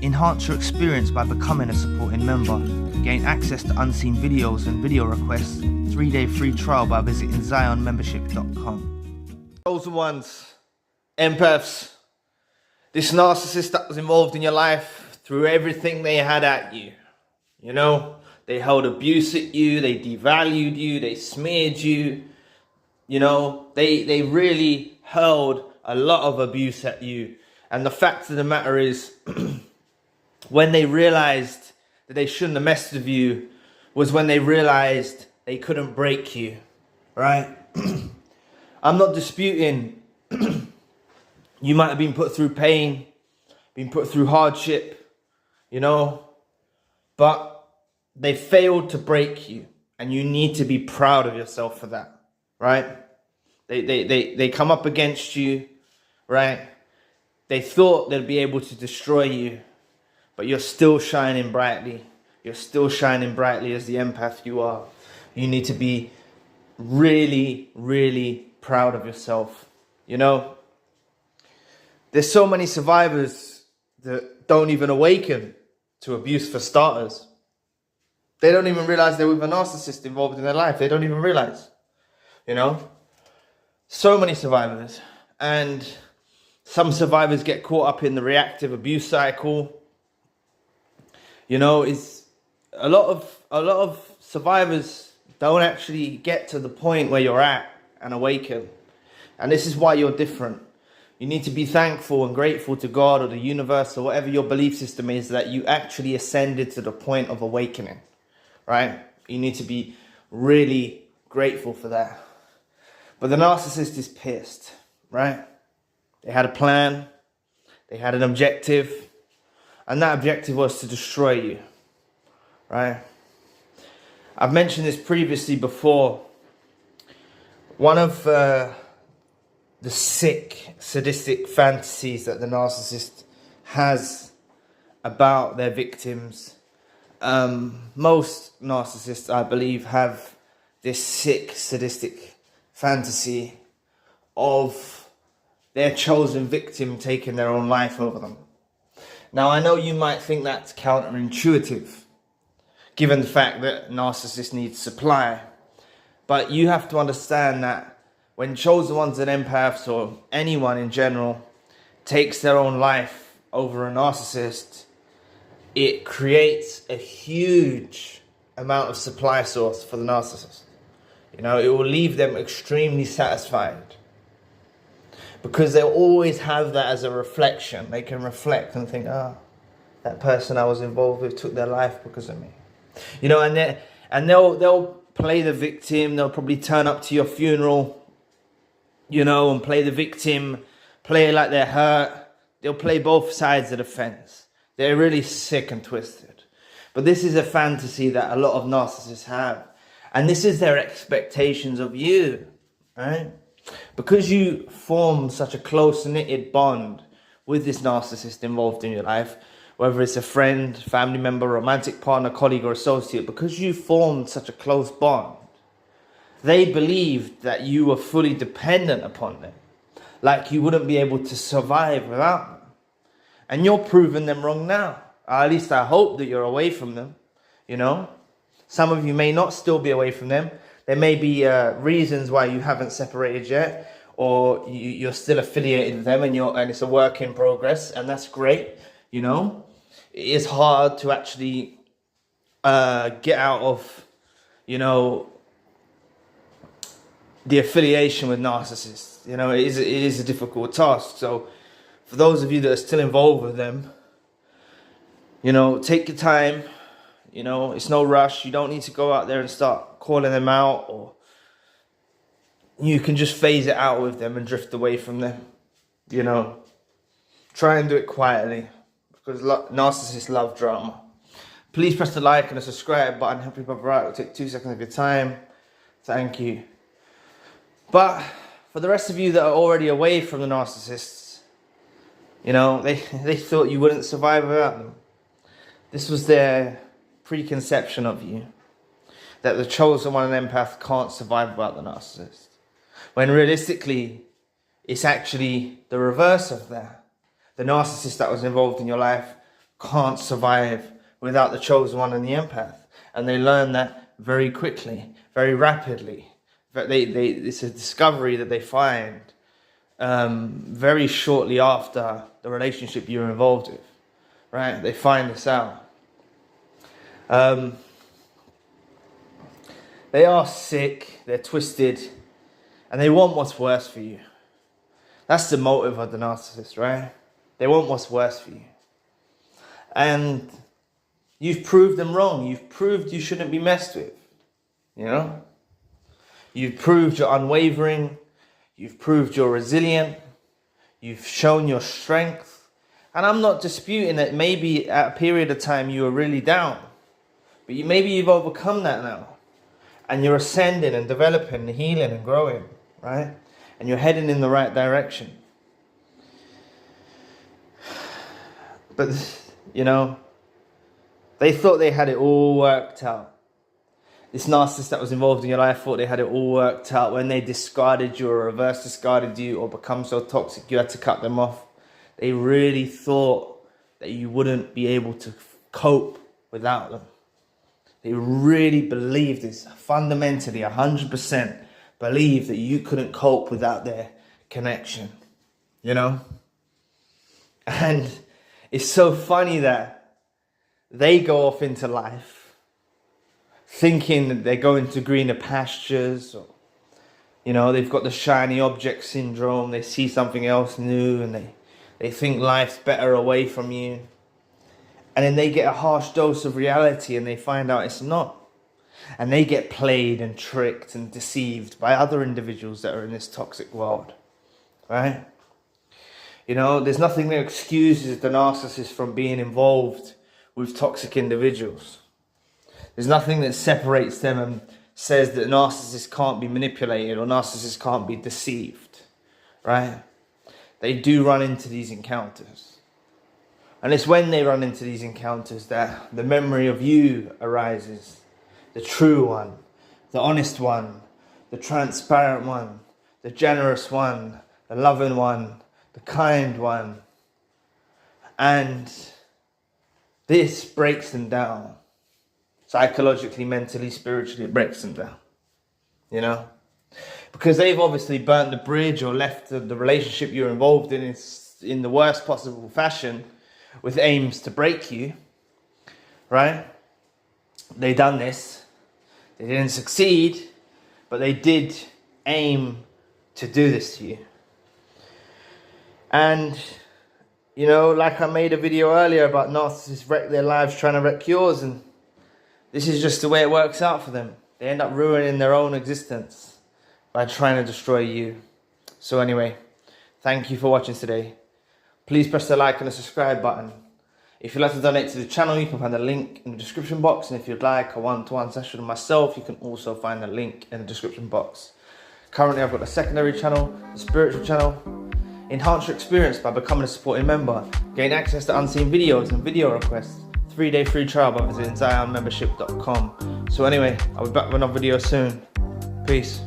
Enhance your experience by becoming a supporting member. Gain access to unseen videos and video requests. 3-day free trial by visiting zionmembership.com. Chosen ones, empaths, this narcissist that was involved in your life threw everything they had at you. You know, they held abuse at you, they devalued you, they smeared you. You know, they really hurled a lot of abuse at you. And the fact of the matter is, when they realized that they shouldn't have messed with you was when they realized they couldn't break you, right? I'm not disputing you might have been put through pain, been put through hardship, you know, but they failed to break you, and you need to be proud of yourself for that, right? They come up against you, right? They thought they'd be able to destroy you, but you're still shining brightly. You're still shining brightly as the empath you are. You need to be really, really proud of yourself. You know, there's so many survivors that don't even awaken to abuse for starters. They don't even realize they're with a narcissist involved in their life. They don't even realize, you know. So many survivors. And some survivors get caught up in the reactive abuse cycle. You know, it's a lot of survivors don't actually get to the point where you're at and awaken. And this is why you're different. You need to be thankful and grateful to God or the universe or whatever your belief system is that you actually ascended to the point of awakening, right? You need to be really grateful for that. But the narcissist is pissed, right? They had a plan, they had an objective, and that objective was to destroy you, right? I've mentioned this previously before. One of the sick, sadistic fantasies that the narcissist has about their victims. Most narcissists, I believe, have this sick, sadistic fantasy of their chosen victim taking their own life over them. Now, I know you might think that's counterintuitive, given the fact that narcissists need supply. But you have to understand that when chosen ones and empaths, or anyone in general, takes their own life over a narcissist, it creates a huge amount of supply source for the narcissist. You know, it will leave them extremely satisfied, because they'll always have that as a reflection. They can reflect and think, that person I was involved with took their life because of me. You know, and they'll play the victim. They'll probably turn up to your funeral, you know, and play the victim, play like they're hurt. They'll play both sides of the fence. They're really sick and twisted. But this is a fantasy that a lot of narcissists have. And this is their expectations of you, right? Because you form such a close-knitted bond with this narcissist involved in your life, whether it's a friend, family member, romantic partner, colleague, or associate, because you formed such a close bond, they believed that you were fully dependent upon them, like you wouldn't be able to survive without them. And you're proving them wrong now. Or at least I hope that you're away from them, you know. Some of you may not still be away from them. There may be reasons why you haven't separated yet, or you're still affiliated with them, and it's a work in progress, and that's great. You know, it is hard to actually get out of, you know, the affiliation with narcissists. You know, it is a difficult task. So, for those of you that are still involved with them, you know, take your time. You know, it's no rush. You don't need to go out there and start calling them out, or you can just phase it out with them and drift away from them. You know, try and do it quietly, because narcissists love drama. Please press the like and the subscribe button. Help people out. It'll take 2 seconds of your time. Thank you. But for the rest of you that are already away from the narcissists, you know, they thought you wouldn't survive without them. This was their preconception of you, that the chosen one and empath can't survive without the narcissist, when realistically it's actually the reverse of that. The narcissist that was involved in your life can't survive without the chosen one and the empath. And they learn that very quickly, very rapidly. It's a discovery that they find very shortly after the relationship you're involved with, right? They find this out. They are sick, they're twisted, and they want what's worse for you. That's the motive of the narcissist, right? They want what's worse for you. And you've proved them wrong. You've proved you shouldn't be messed with, you know? You've proved you're unwavering. You've proved you're resilient. You've shown your strength. And I'm not disputing that maybe at a period of time you were really down. But maybe you've overcome that now. And you're ascending and developing and healing and growing, right? And you're heading in the right direction. But, you know, they thought they had it all worked out. This narcissist that was involved in your life thought they had it all worked out. When they discarded you or reverse discarded you or become so toxic you had to cut them off, they really thought that you wouldn't be able to cope without them. They really believed this, fundamentally 100% believed that you couldn't cope without their connection, you know? And it's so funny that they go off into life thinking that they're going to greener pastures, or, you know, they've got the shiny object syndrome. They see something else new and they think life's better away from you. And then they get a harsh dose of reality and they find out it's not. And they get played and tricked and deceived by other individuals that are in this toxic world, right? You know, there's nothing that excuses the narcissist from being involved with toxic individuals. There's nothing that separates them and says that narcissists can't be manipulated or narcissists can't be deceived, right? They do run into these encounters. And it's when they run into these encounters that the memory of you arises. The true one, the honest one, the transparent one, the generous one, the loving one, the kind one. And this breaks them down. Psychologically, mentally, spiritually, it breaks them down, you know? Because they've obviously burnt the bridge or left the relationship you're involved in the worst possible fashion with aims to break you, right? They done this. They didn't succeed, but they did aim to do this to you. And, you know, like I made a video earlier about narcissists wreck their lives trying to wreck yours, and this is just the way it works out for them. They end up ruining their own existence by trying to destroy you. So anyway, thank you for watching today. Please press the like and the subscribe button. If you'd like to donate to the channel, you can find the link in the description box. And if you'd like a one-to-one session with myself, you can also find the link in the description box. Currently, I've got a secondary channel, the spiritual channel. Enhance your experience by becoming a supporting member. Gain access to unseen videos and video requests. 3-day free trial by visiting zionmembership.com. So anyway, I'll be back with another video soon. Peace.